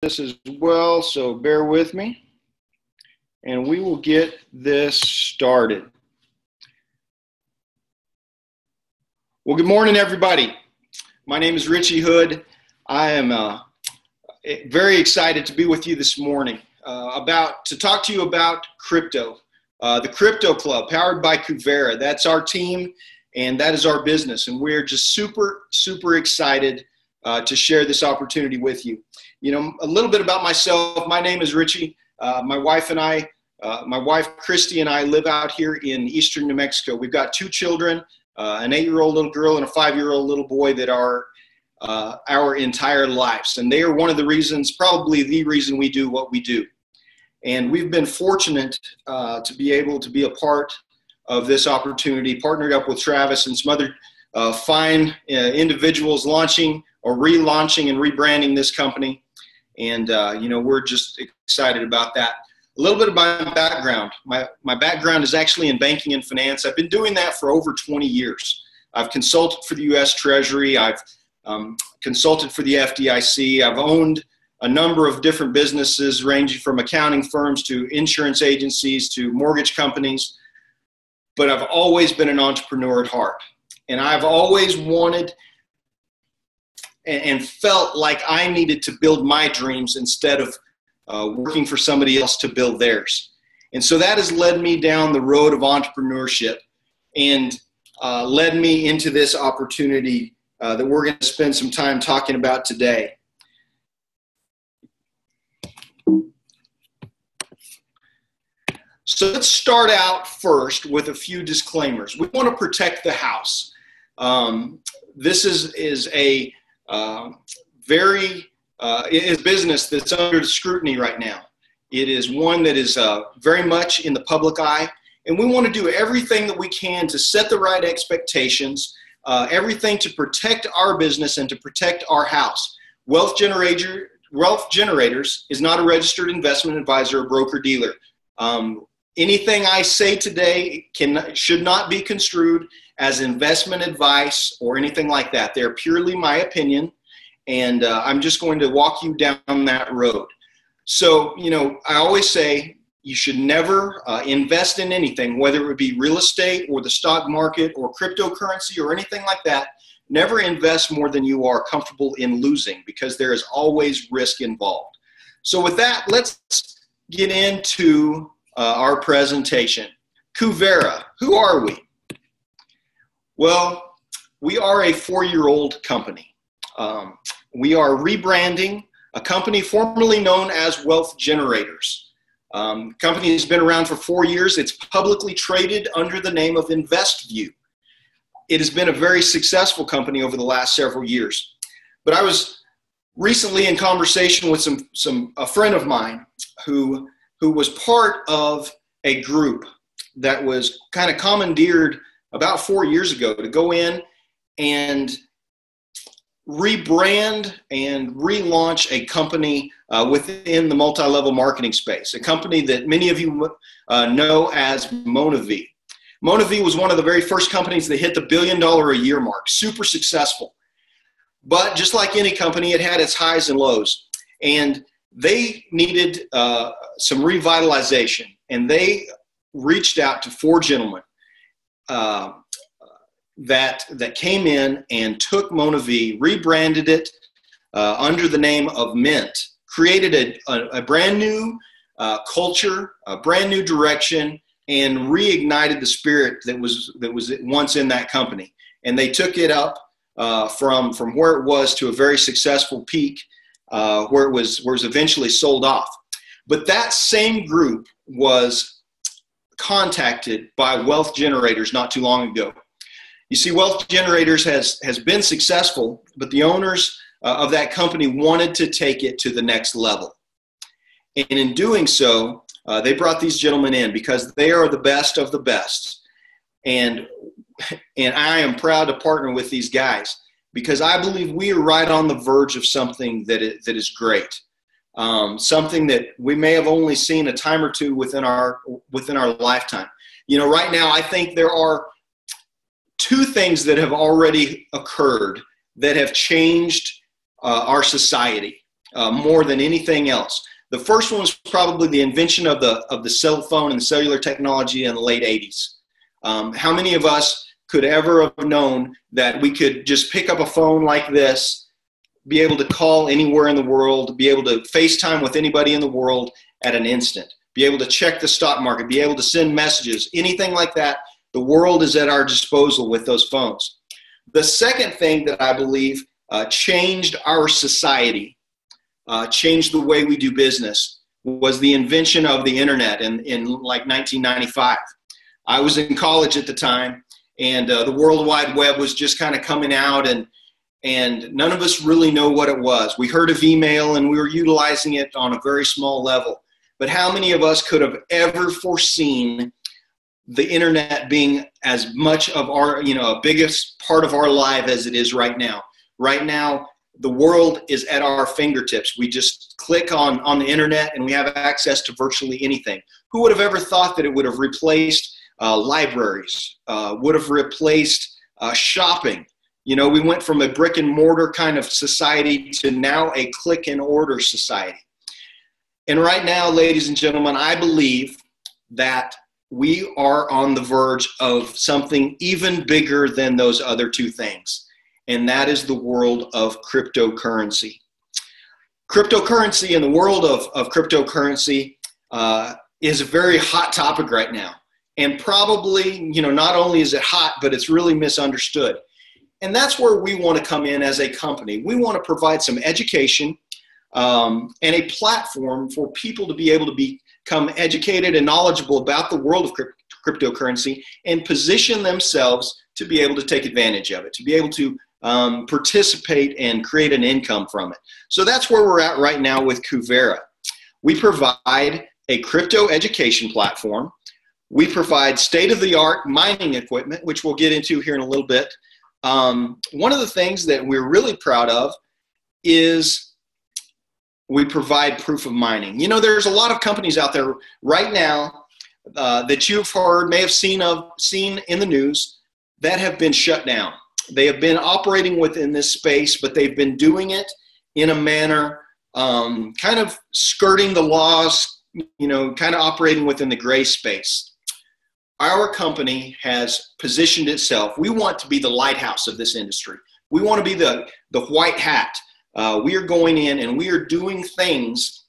this as well, so bear with me, and we will get this started. Well, good morning, everybody. My name is Richie Hood. I am very excited to be with you this morning to talk to you about crypto, the Crypto Club, powered by Kuvera. That's our team, and that is our business, and we're just super, super excited to share this opportunity with you. You know, a little bit about myself. My name is Richie. My wife Christy and I live out here in eastern New Mexico. We've got two children, an 8-year-old little girl and a 5-year-old little boy that are our entire lives. And they are one of the reasons, probably the reason we do what we do. And we've been fortunate to be able to be a part of this opportunity, partnered up with Travis and some other fine individuals launching or relaunching and rebranding this company. And, you know, we're just excited about that. A little bit about my background. My background is actually in banking and finance. I've been doing that for over 20 years. I've consulted for the U.S. Treasury. I've consulted for the FDIC. I've owned a number of different businesses ranging from accounting firms to insurance agencies to mortgage companies. But I've always been an entrepreneur at heart. And I've always wanted and felt like I needed to build my dreams instead of working for somebody else to build theirs. And so that has led me down the road of entrepreneurship and led me into this opportunity that we're going to spend some time talking about today. So let's start out first with a few disclaimers. We want to protect the house. This is a business that's under scrutiny right now. It is one that is very much in the public eye, and we want to do everything that we can to set the right expectations, everything to protect our business and to protect our house. Wealth Generators is not a registered investment advisor or broker-dealer. Anything I say today should not be construed as investment advice or anything like that. They're purely my opinion, and I'm just going to walk you down that road. So, you know, I always say you should never invest in anything, whether it would be real estate or the stock market or cryptocurrency or anything like that. Never invest more than you are comfortable in losing, because there is always risk involved. So with that, let's get into our presentation. Kuvera, who are we? Well, we are a 4-year-old company. We are rebranding a company formerly known as Wealth Generators. The company has been around for 4 years. It's publicly traded under the name of InvestView. It has been a very successful company over the last several years. But I was recently in conversation with a friend of mine who was part of a group that was kind of commandeered about 4 years ago to go in and rebrand and relaunch a company within the multi-level marketing space, a company that many of you know as MonaV. MonaV was one of the very first companies that hit the $1 billion a year mark, super successful. But just like any company, it had its highs and lows. And they needed some revitalization, and they reached out to 4 gentlemen that came in and took MonaV, rebranded it under the name of Mint, created a brand new culture, a brand new direction, and reignited the spirit that was once in that company. And they took it up from where it was to a very successful peak, where it was eventually sold off. But that same group was contacted by Wealth Generators not too long ago. You see, Wealth Generators has been successful, but the owners of that company wanted to take it to the next level. And in doing so, they brought these gentlemen in because they are the best of the best. And I am proud to partner with these guys because I believe we are right on the verge of something that is great. Something that we may have only seen a time or two within our lifetime. You know, right now I think there are 2 things that have already occurred that have changed our society. more than anything else. The first one was probably the invention of the cell phone and the cellular technology in the late 80s. How many of us could ever have known that we could just pick up a phone like this, be able to call anywhere in the world, be able to FaceTime with anybody in the world at an instant, be able to check the stock market, be able to send messages, anything like that? The world is at our disposal with those phones. The second thing that I believe changed our society, changed the way we do business, was the invention of the internet in like 1995. I was in college at the time, and the World Wide Web was just kind of coming out, and none of us really know what it was. We heard of email, and we were utilizing it on a very small level. But how many of us could have ever foreseen the internet being as much of our, a biggest part of our life as it is right now? Right now, the world is at our fingertips. We just click on the internet and we have access to virtually anything. Who would have ever thought that it would have replaced libraries, would have replaced shopping? We went from a brick and mortar kind of society to now a click and order society. And right now, ladies and gentlemen, I believe that we are on the verge of something even bigger than those other two things. And that is the world of cryptocurrency. Cryptocurrency, in the world of cryptocurrency, is a very hot topic right now. And probably, not only is it hot, but it's really misunderstood. And that's where we want to come in as a company. We want to provide some education and a platform for people to be able to become educated and knowledgeable about the world of cryptocurrency and position themselves to be able to take advantage of it, to be able to participate and create an income from it. So that's where we're at right now with Kuvera. We provide a crypto education platform. We provide state-of-the-art mining equipment, which we'll get into here in a little bit. One of the things that we're really proud of is we provide proof of mining. There's a lot of companies out there right now that you've heard, may have seen in the news, that have been shut down. They have been operating within this space, but they've been doing it in a manner kind of skirting the laws, kind of operating within the gray space. Our company has positioned itself. We want to be the lighthouse of this industry. We want to be the white hat. We are going in and we are doing things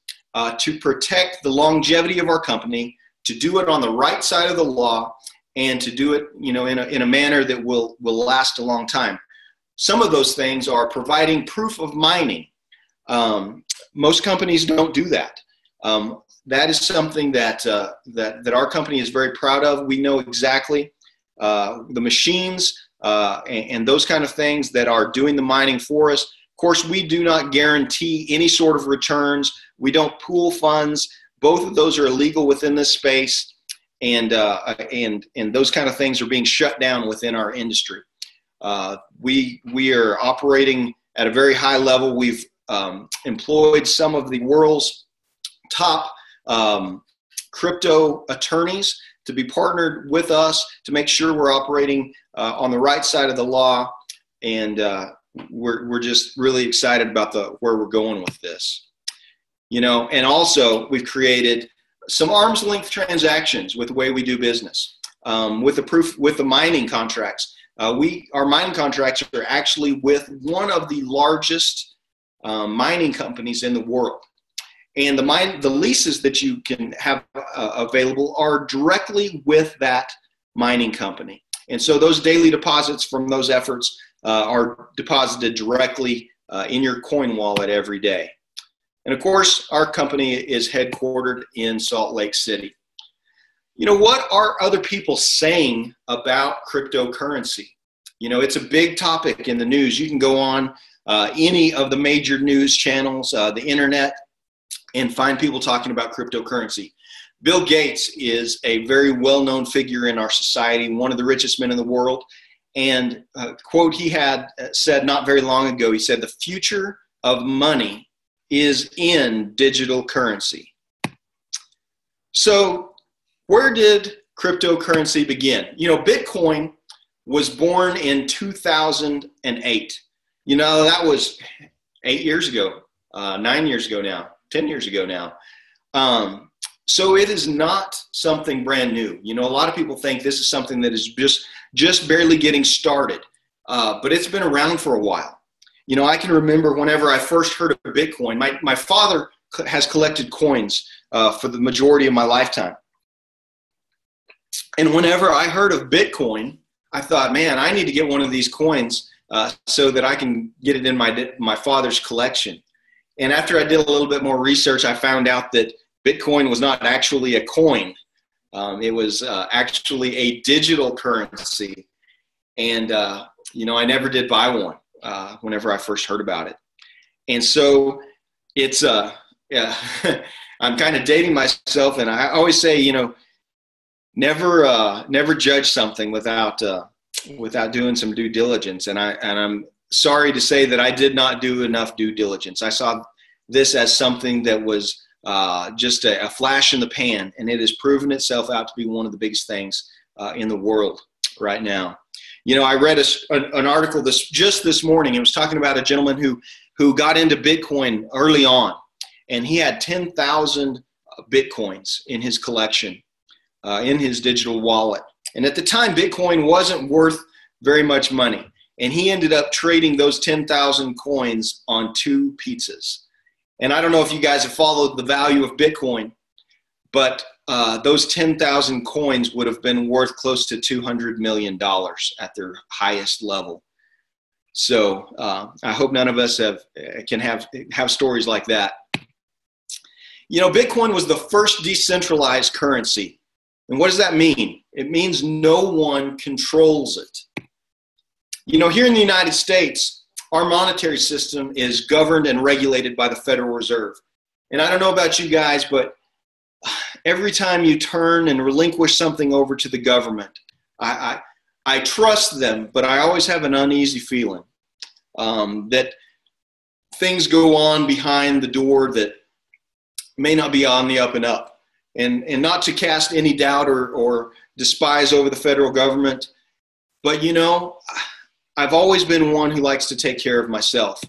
to protect the longevity of our company, to do it on the right side of the law, and to do it, in a manner that will last a long time. Some of those things are providing proof of mining. Most companies don't do that. That is something that our company is very proud of. We know exactly the machines and those kind of things that are doing the mining for us. Of course, we do not guarantee any sort of returns. We don't pool funds. Both of those are illegal within this space, and those kind of things are being shut down within our industry. We are operating at a very high level. We've employed some of the world's top crypto attorneys to be partnered with us to make sure we're operating on the right side of the law, and we're just really excited about where we're going with this. And also we've created some arm's length transactions with the way we do business, with the mining contracts. Our mining contracts are actually with one of the largest mining companies in the world. And the leases that you can have available are directly with that mining company. And so those daily deposits from those efforts are deposited directly in your coin wallet every day. And of course, our company is headquartered in Salt Lake City. What are other people saying about cryptocurrency? It's a big topic in the news. You can go on any of the major news channels, the internet, and find people talking about cryptocurrency. Bill Gates is a very well-known figure in our society, one of the richest men in the world. And a quote he had said not very long ago, he said, "The future of money is in digital currency." So where did cryptocurrency begin? Bitcoin was born in 2008. That was 8 years ago. 9 years ago now, 10 years ago now. So it is not something brand new. A lot of people think this is something that is just barely getting started, but it's been around for a while. I can remember whenever I first heard of Bitcoin, my father has collected coins for the majority of my lifetime. And whenever I heard of Bitcoin, I thought, man, I need to get one of these coins so that I can get it in my father's collection. And after I did a little bit more research, I found out that Bitcoin was not actually a coin. It was actually a digital currency. And, I never did buy one whenever I first heard about it. And so it's, yeah, I'm kind of dating myself. And I always say, never judge something without doing some due diligence. And I'm sorry to say that I did not do enough due diligence. I saw this as something that was just a flash in the pan, and it has proven itself out to be one of the biggest things in the world right now. I read an article just this morning. It was talking about a gentleman who got into Bitcoin early on, and he had 10,000 Bitcoins in his collection, in his digital wallet. And at the time, Bitcoin wasn't worth very much money. And he ended up trading those 10,000 coins on 2 pizzas. And I don't know if you guys have followed the value of Bitcoin, but those 10,000 coins would have been worth close to $200 million at their highest level. So I hope none of us can have stories like that. Bitcoin was the first decentralized currency. And what does that mean? It means no one controls it. Here in the United States, our monetary system is governed and regulated by the Federal Reserve. And I don't know about you guys, but every time you turn and relinquish something over to the government, I trust them, but I always have an uneasy feeling that things go on behind the door that may not be on the up and up. And not to cast any doubt or despise over the federal government, but I've always been one who likes to take care of myself.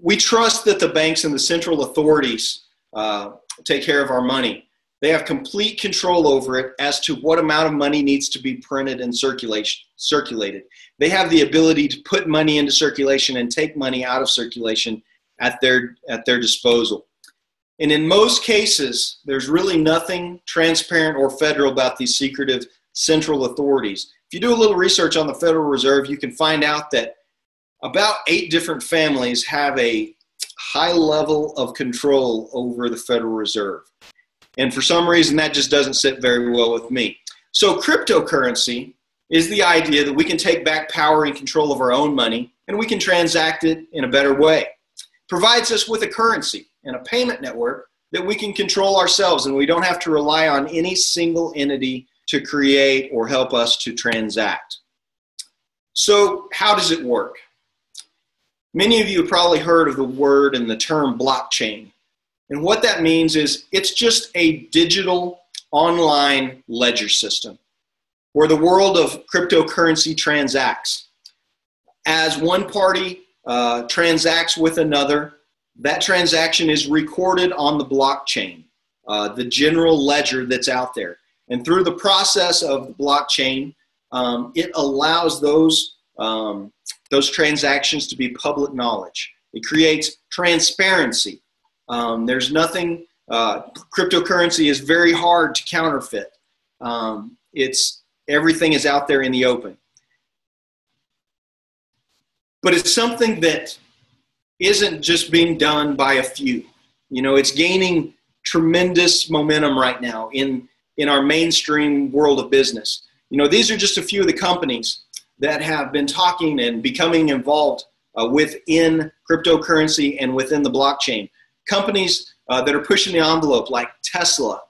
We trust that the banks and the central authorities take care of our money. They have complete control over it as to what amount of money needs to be printed and circulated. They have the ability to put money into circulation and take money out of circulation at their disposal. And in most cases, there's really nothing transparent or federal about these secretive central authorities. If you do a little research on the Federal Reserve, you can find out that about 8 different families have a high level of control over the Federal Reserve. And for some reason, that just doesn't sit very well with me. So cryptocurrency is the idea that we can take back power and control of our own money, and we can transact it in a better way. It provides us with a currency and a payment network that we can control ourselves, and we don't have to rely on any single entity to create or help us to transact. So how does it work? Many of you have probably heard of the word and the term blockchain. And what that means is it's just a digital online ledger system where the world of cryptocurrency transacts. As one party transacts with another, that transaction is recorded on the blockchain, the general ledger that's out there. And through the process of the blockchain, it allows those transactions to be public knowledge. It creates transparency. There's nothing, cryptocurrency is very hard to counterfeit. Everything is out there in the open. But it's something that isn't just being done by a few. It's gaining tremendous momentum right now in our mainstream world of business. These are just a few of the companies that have been talking and becoming involved within cryptocurrency and within the blockchain. Companies that are pushing the envelope like Tesla,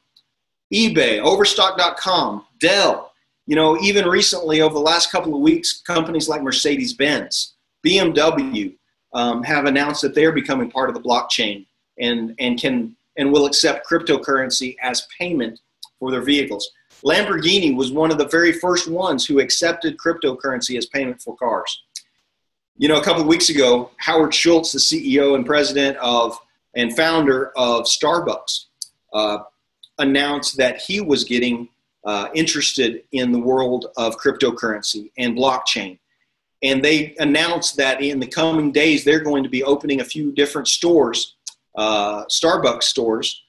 eBay, Overstock.com, Dell. Even recently over the last couple of weeks, companies like Mercedes-Benz, BMW have announced that they're becoming part of the blockchain and will accept cryptocurrency as payment for their vehicles. Lamborghini was one of the very first ones who accepted cryptocurrency as payment for cars. You know, a couple of weeks ago, Howard Schultz, the CEO and president of and founder of Starbucks, announced that he was getting interested in the world of cryptocurrency and blockchain. And they announced that in the coming days, they're going to be opening a few different stores, Starbucks stores,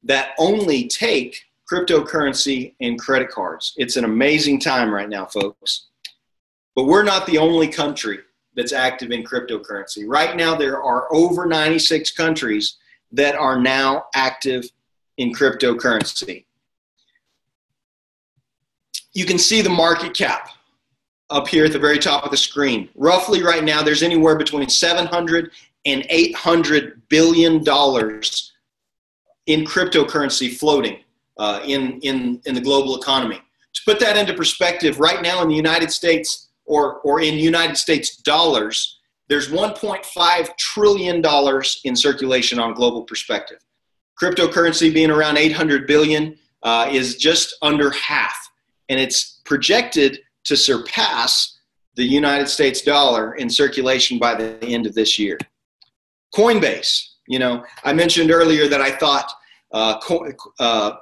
that only take cryptocurrency and credit cards. It's an amazing time right now, folks. But we're not the only country that's active in cryptocurrency. Right now, there are over 96 countries that are now active in cryptocurrency. You can see the market cap up here at the very top of the screen. Roughly right now, there's anywhere between $700 and $800 billion in cryptocurrency floating in the global economy. To put that into perspective, right now in the United States, or in United States dollars, there's $1.5 trillion in circulation on a global perspective. Cryptocurrency being around 800 billion is just under half, and it's projected to surpass the United States dollar in circulation by the end of this year. Coinbase, you know, I mentioned earlier that I thought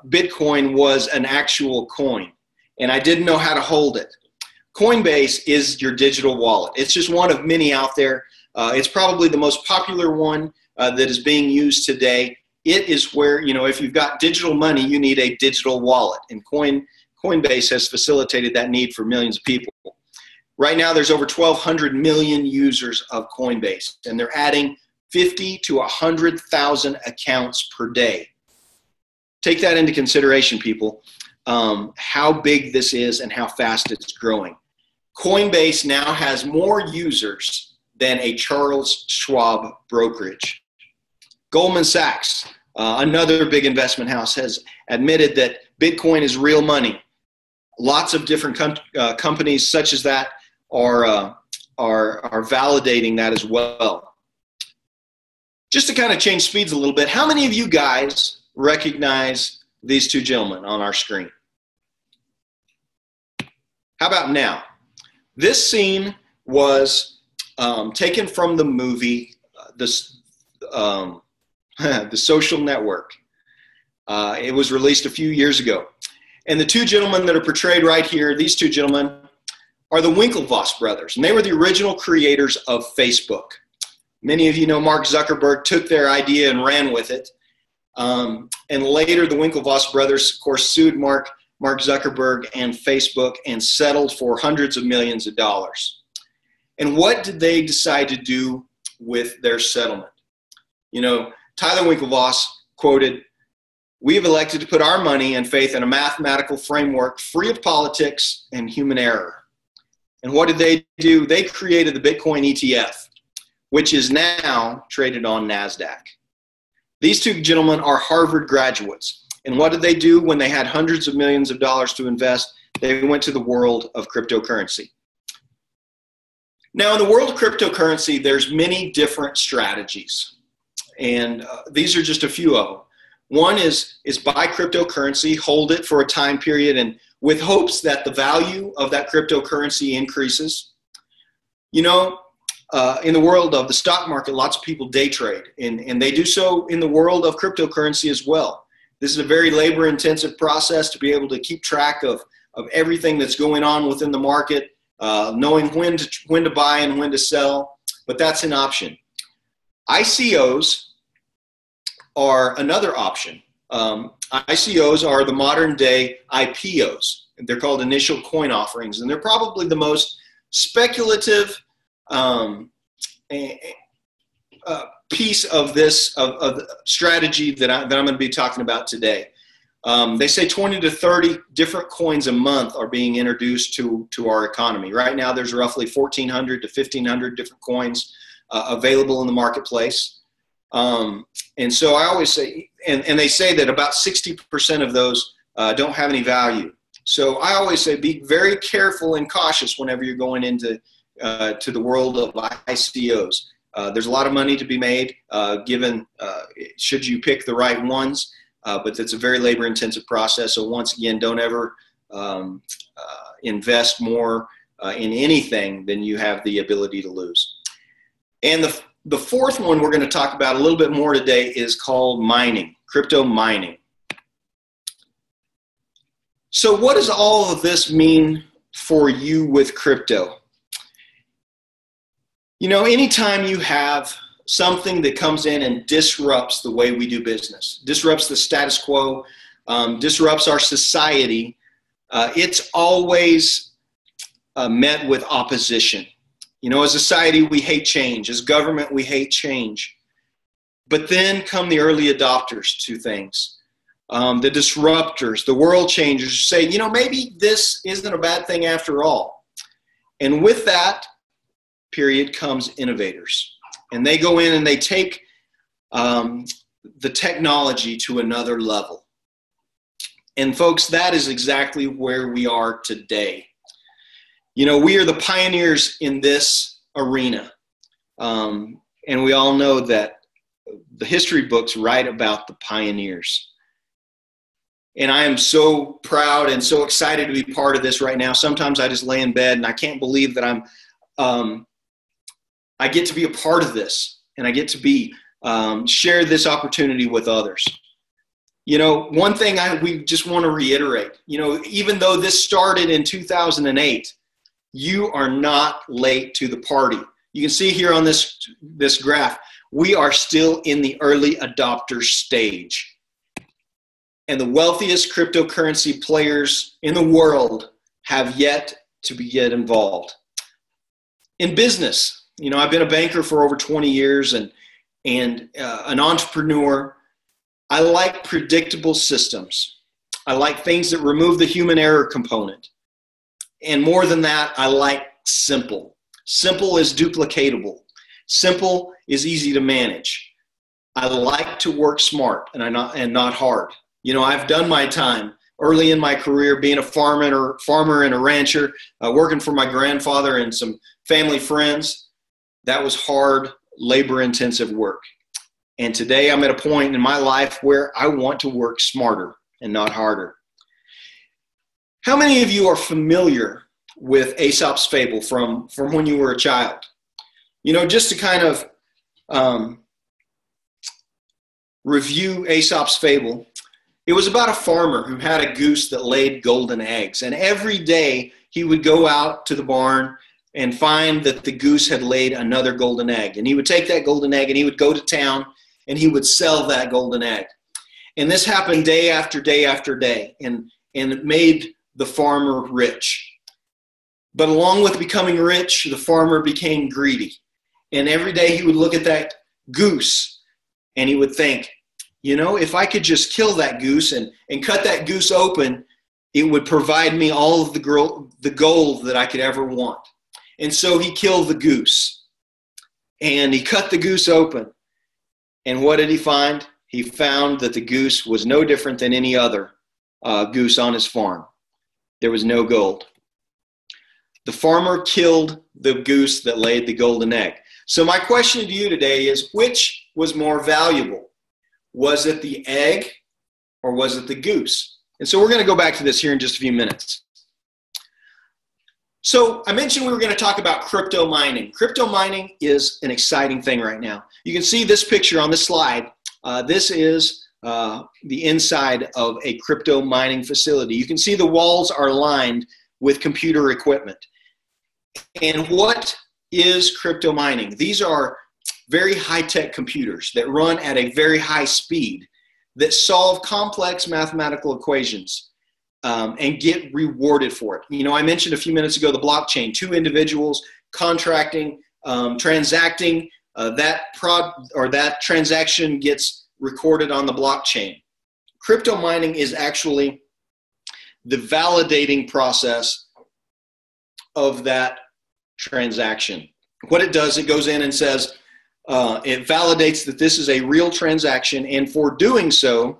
Bitcoin was an actual coin, and I didn't know how to hold it. Coinbase is your digital wallet. It's just one of many out there. It's probably the most popular one that is being used today. It is where, you know, if you've got digital money, you need a digital wallet. And Coinbase has facilitated that need for millions of people. Right now, there's over 1,200 million users of Coinbase, and they're adding 50 to 100,000 accounts per day. Take that into consideration, people, how big this is and how fast it's growing. Coinbase now has more users than a Charles Schwab brokerage. Goldman Sachs, another big investment house, has admitted that Bitcoin is real money. Lots of different companies such as that are validating that as well. Just to kind of change speeds a little bit, how many of you guys recognize these two gentlemen on our screen? How about now? This scene was taken from the movie The Social Network. It was released a few years ago. And the two gentlemen that are portrayed right here, these two gentlemen, are the Winklevoss brothers. And they were the original creators of Facebook. Many of you know Mark Zuckerberg took their idea and ran with it. And later the Winklevoss brothers, of course, sued Mark Zuckerberg and Facebook and settled for hundreds of millions of dollars. And what did they decide to do with their settlement? You know, Tyler Winklevoss quoted, "We have elected to put our money and faith in a mathematical framework free of politics and human error." And what did they do? They created the Bitcoin ETF, which is now traded on NASDAQ. These two gentlemen are Harvard graduates. And what did they do when they had hundreds of millions of dollars to invest? They went to the world of cryptocurrency. Now, in the world of cryptocurrency, there's many different strategies. And these are just a few of them. One is buy cryptocurrency, hold it for a time period, and with hopes that the value of that cryptocurrency increases. You know, in the world of the stock market, lots of people day trade, and they do so in the world of cryptocurrency as well. This is a very labor-intensive process to be able to keep track of everything that's going on within the market, knowing when to buy and when to sell, but that's an option. ICOs are another option. ICOs are the modern-day IPOs. They're called initial coin offerings, and they're probably the most speculative piece of this of strategy that I'm going to be talking about today. They say 20 to 30 different coins a month are being introduced to our economy. Right now, there's roughly 1,400 to 1,500 different coins available in the marketplace. And so I always say, and they say that about 60% of those don't have any value. So I always say be very careful and cautious whenever you're going into to the world of ICOs. There's a lot of money to be made given should you pick the right ones, but it's a very labor-intensive process. So once again, don't ever invest more in anything than you have the ability to lose. And the fourth one we're going to talk about a little bit more today is called mining, crypto mining. So what does all of this mean for you with crypto? You know, anytime you have something that comes in and disrupts the way we do business, disrupts the status quo, disrupts our society, it's always met with opposition. You know, as a society, we hate change. As government, we hate change. But then come the early adopters to things, the disruptors, the world changers who say, you know, maybe this isn't a bad thing after all. And with that period comes innovators. And they go in and they take the technology to another level. And folks, that is exactly where we are today. You know, we are the pioneers in this arena. And we all know that the history books write about the pioneers. And I am so proud and so excited to be part of this right now. Sometimes I just lay in bed and I can't believe that I get to be a part of this, and I get to be share this opportunity with others. You know, one thing we just want to reiterate, you know, even though this started in 2008, you are not late to the party. You can see here on this graph, we are still in the early adopter stage. And the wealthiest cryptocurrency players in the world have yet to get involved. In business, you know, I've been a banker for over 20 years and an entrepreneur. I like predictable systems. I like things that remove the human error component. And more than that, I like simple. Simple is duplicatable. Simple is easy to manage. I like to work smart and not hard. You know, I've done my time early in my career being a farmer and a rancher, working for my grandfather and some family friends. That was hard, labor-intensive work. And today I'm at a point in my life where I want to work smarter and not harder. How many of you are familiar with Aesop's fable from when you were a child? You know, just to kind of review Aesop's fable, it was about a farmer who had a goose that laid golden eggs. And every day he would go out to the barn and find that the goose had laid another golden egg. And he would take that golden egg and he would go to town and he would sell that golden egg. And this happened day after day after day. And it made the farmer rich. But along with becoming rich, the farmer became greedy. And every day he would look at that goose and he would think, you know, if I could just kill that goose and cut that goose open, it would provide me all of the gold that I could ever want. And so he killed the goose. And he cut the goose open. And what did he find? He found that the goose was no different than any other goose on his farm. There was no gold. The farmer killed the goose that laid the golden egg. So my question to you today is, which was more valuable? Was it the egg or was it the goose? And so we're going to go back to this here in just a few minutes. So I mentioned we were going to talk about crypto mining. Crypto mining is an exciting thing right now. You can see this picture on this slide. This is the inside of a crypto mining facility. You can see the walls are lined with computer equipment. And what is crypto mining? These are very high-tech computers that run at a very high speed that solve complex mathematical equations and get rewarded for it. You know, I mentioned a few minutes ago the blockchain, two individuals contracting, transacting, that transaction gets recorded on the blockchain. Crypto mining is actually the validating process of that transaction. What it does, it goes in and says, it validates that this is a real transaction, and for doing so,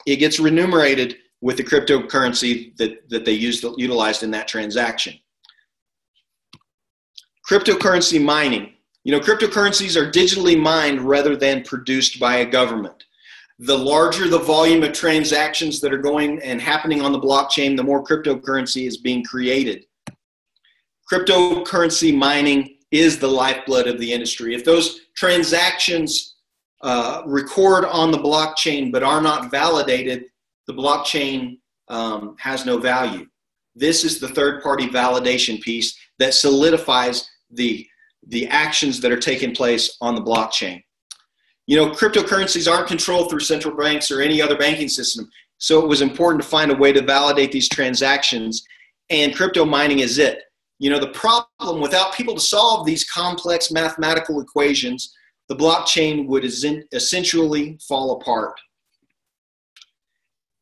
it gets remunerated with the cryptocurrency that they utilized in that transaction. Cryptocurrency mining. You know, cryptocurrencies are digitally mined rather than produced by a government. The larger the volume of transactions that are going and happening on the blockchain, the more cryptocurrency is being created. Cryptocurrency mining is the lifeblood of the industry. If those transactions record on the blockchain but are not validated, the blockchain has no value. This is the third-party validation piece that solidifies the actions that are taking place on the blockchain. You know, cryptocurrencies aren't controlled through central banks or any other banking system, so it was important to find a way to validate these transactions, and crypto mining is it. You know, the problem, without people to solve these complex mathematical equations, the blockchain would essentially fall apart.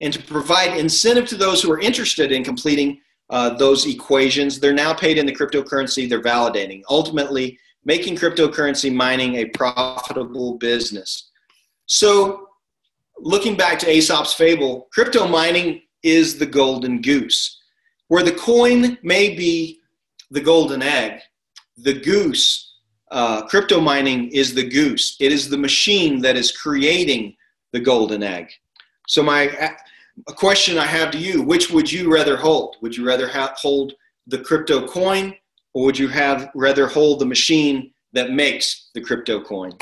And to provide incentive to those who are interested in completing those equations, they're now paid in the cryptocurrency they're validating, ultimately making cryptocurrency mining a profitable business. So, looking back to Aesop's fable, crypto mining is the golden goose. Where the coin may be the golden egg, the goose, crypto mining is the goose. It is the machine that is creating the golden egg. So a question I have to you, which would you rather hold? Would you rather hold the crypto coin, or would you rather hold the machine that makes the crypto coin?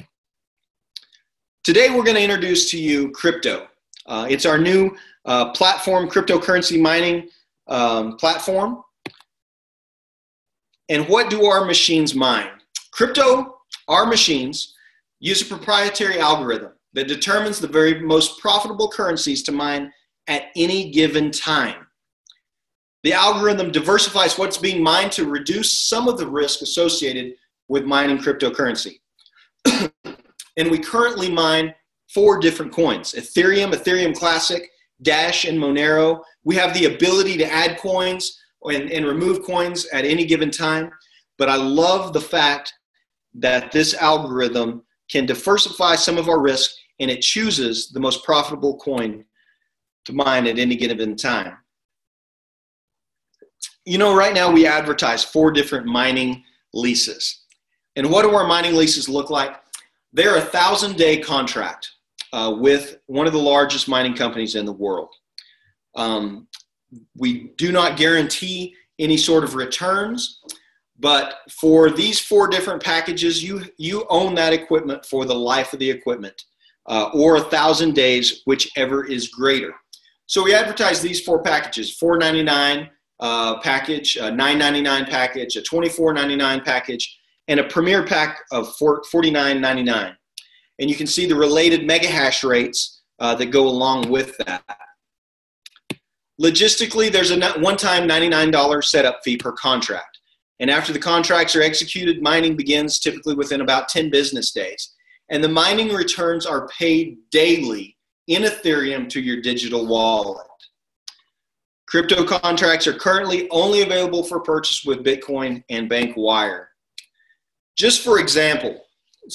Today we're going to introduce to you crypto. It's our new platform, cryptocurrency mining platform. And what do our machines mine? Our machines use a proprietary algorithm that determines the very most profitable currencies to mine at any given time. The algorithm diversifies what's being mined to reduce some of the risk associated with mining cryptocurrency. And we currently mine 4 different coins: Ethereum, Ethereum Classic, Dash, and Monero. We have the ability to add coins and remove coins at any given time. But I love the fact that this algorithm can diversify some of our risk, and it chooses the most profitable coin to mine at any given time. You know, right now we advertise 4 different mining leases. And what do our mining leases look like? They're a 1,000-day contract with one of the largest mining companies in the world. We do not guarantee any sort of returns, but for these 4 different packages, you own that equipment for the life of the equipment, or 1,000 days, whichever is greater. So we advertise these 4 packages: $4.99 package, a $9.99 package, a $24.99 package, and a Premier pack of $49.99. And you can see the related mega hash rates that go along with that. Logistically, there's a one-time $99 setup fee per contract. And after the contracts are executed, mining begins typically within about 10 business days. And the mining returns are paid daily in Ethereum to your digital wallet. Crypto contracts are currently only available for purchase with Bitcoin and bank wire. Just for example,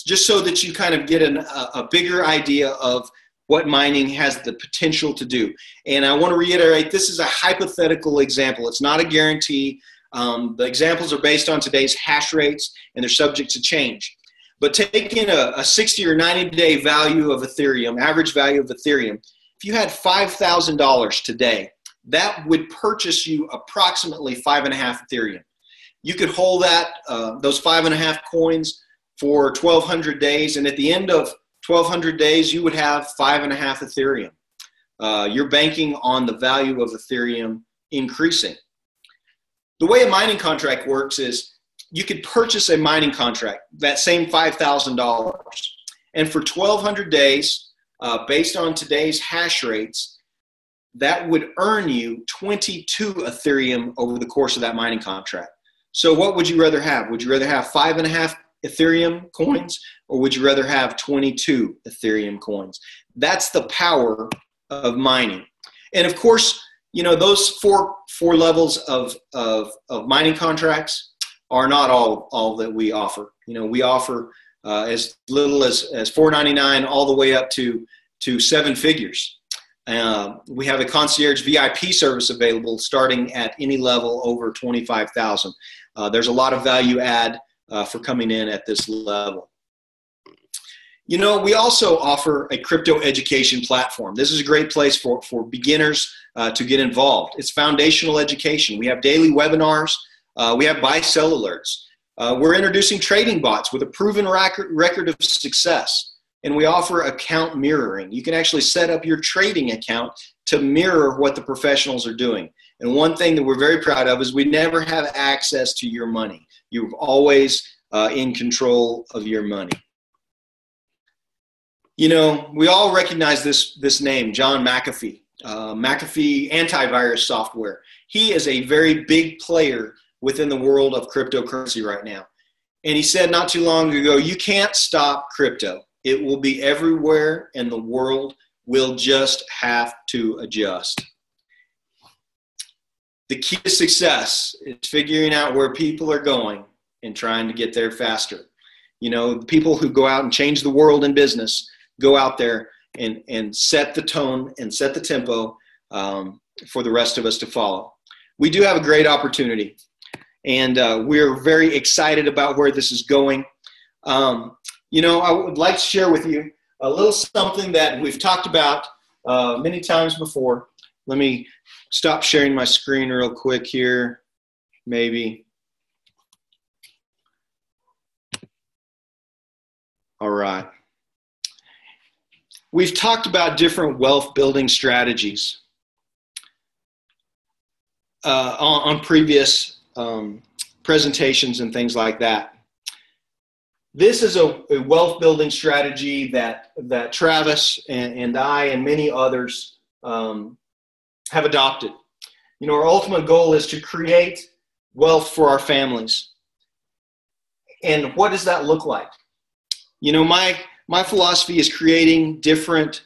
just so that you kind of get a bigger idea of what mining has the potential to do. And I want to reiterate, this is a hypothetical example. It's not a guarantee. The examples are based on today's hash rates, and they're subject to change. But taking a 60 or 90-day value of Ethereum, average value of Ethereum, if you had $5,000 today, that would purchase you approximately 5.5 Ethereum. You could hold that, those 5.5 coins for 1,200 days, and at the end of 1,200 days, you would have 5.5 Ethereum. You're banking on the value of Ethereum increasing. The way a mining contract works is you could purchase a mining contract, that same $5,000, and for 1,200 days, based on today's hash rates, that would earn you 22 Ethereum over the course of that mining contract. So what would you rather have? Would you rather have 5.5 Ethereum coins, or would you rather have 22 Ethereum coins? That's the power of mining. And of course, you know, those four levels of mining contracts are not all that we offer. You know, we offer as little as $4.99 all the way up to 7 figures. We have a concierge VIP service available starting at any level over $25,000. There's a lot of value add for coming in at this level. You know, we also offer a crypto education platform. This is a great place for beginners to get involved. It's foundational education. We have daily webinars. We have buy-sell alerts. We're introducing trading bots with a proven record of success, and we offer account mirroring. You can actually set up your trading account to mirror what the professionals are doing. And one thing that we're very proud of is we never have access to your money. You're always in control of your money. You know, we all recognize this name, John McAfee, McAfee antivirus software. He is a very big player within the world of cryptocurrency right now. And he said not too long ago, you can't stop crypto. It will be everywhere, and the world will just have to adjust. The key to success is figuring out where people are going and trying to get there faster. You know, the people who go out and change the world in business go out there and set the tone and set the tempo for the rest of us to follow. We do have a great opportunity, and we're very excited about where this is going. You know, I would like to share with you a little something that we've talked about many times before. Let me stop sharing my screen real quick here, maybe. All right. We've talked about different wealth building strategies on previous presentations and things like that. This is a wealth building strategy that Travis and I and many others have adopted. You know, our ultimate goal is to create wealth for our families. And what does that look like? You know, my philosophy is creating different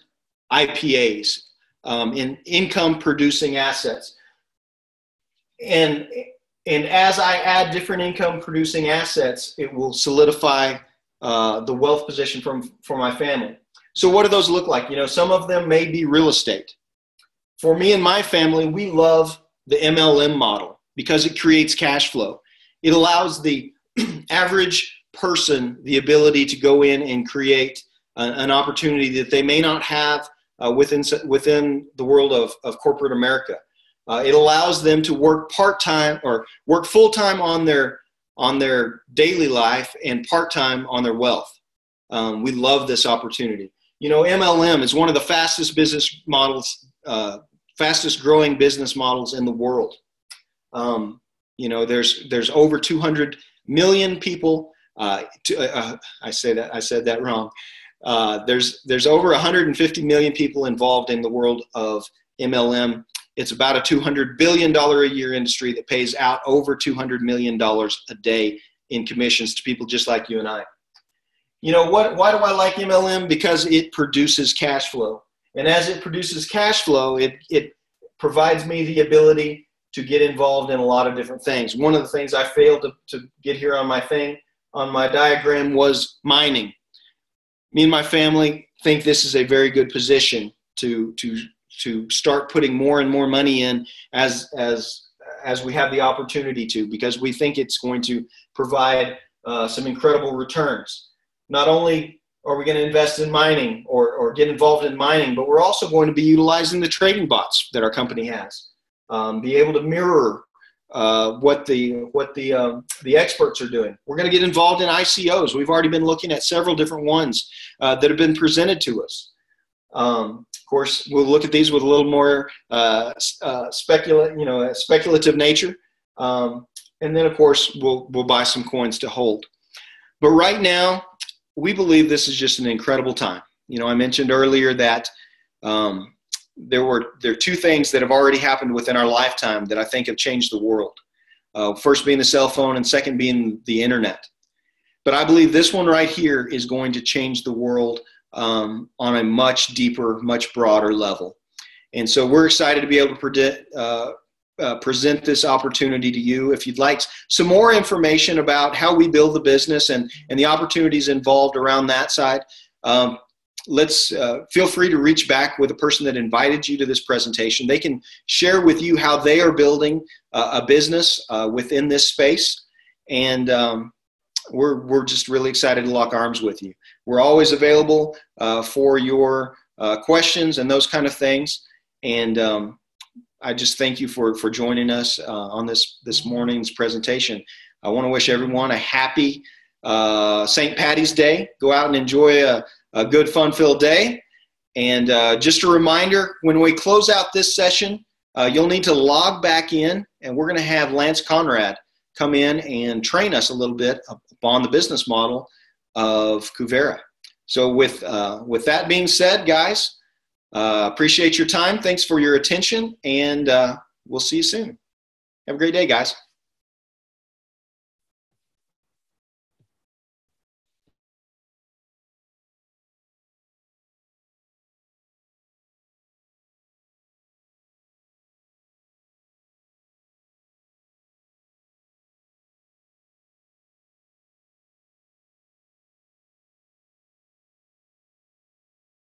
IPAs, in income producing assets. And as I add different income producing assets, it will solidify the wealth position for my family. So what do those look like? You know, some of them may be real estate. For me and my family, we love the MLM model because it creates cash flow. It allows the average person the ability to go in and create an opportunity that they may not have within the world of corporate America. It allows them to work part-time or work full-time on their daily life and part-time on their wealth. We love this opportunity. You know, MLM is one of the fastest business models, fastest growing business models in the world. You know, there's over 200 million people. I said that wrong. There's over 150 million people involved in the world of MLM. It's about a $200 billion a year industry that pays out over $200 million a day in commissions to people just like you and I. You know, why do I like MLM? Because it produces cash flow. And as it produces cash flow, it provides me the ability to get involved in a lot of different things. One of the things I failed to get here on my diagram was mining. Me and my family think this is a very good position to start putting more and more money in as we have the opportunity to, because we think it's going to provide some incredible returns. Not only are we going to invest in mining or get involved in mining, but we're also going to be utilizing the trading bots that our company has. Be able to mirror what the experts are doing. We're going to get involved in ICOs. We've already been looking at several different ones that have been presented to us. Of course, we'll look at these with a little more speculative nature, and then of course we'll buy some coins to hold. But right now, we believe this is just an incredible time. You know, I mentioned earlier that there are two things that have already happened within our lifetime that I think have changed the world. First being the cell phone, and second being the internet. But I believe this one right here is going to change the world on a much deeper, much broader level. And so we're excited to be able to present this opportunity to you. If you'd like some more information about how we build the business and the opportunities involved around that side, feel free to reach back with the person that invited you to this presentation. They can share with you how they are building a business within this space. And we're just really excited to lock arms with you. We're always available for your questions and those kind of things. And I just thank you for joining us on this morning's presentation. I want to wish everyone a happy St. Patty's Day. Go out and enjoy a good, fun-filled day. And just a reminder, when we close out this session, you'll need to log back in, and we're going to have Lance Conrad come in and train us a little bit upon the business model of Kuvera. So with that being said, guys, appreciate your time. Thanks for your attention, and we'll see you soon. Have a great day, guys.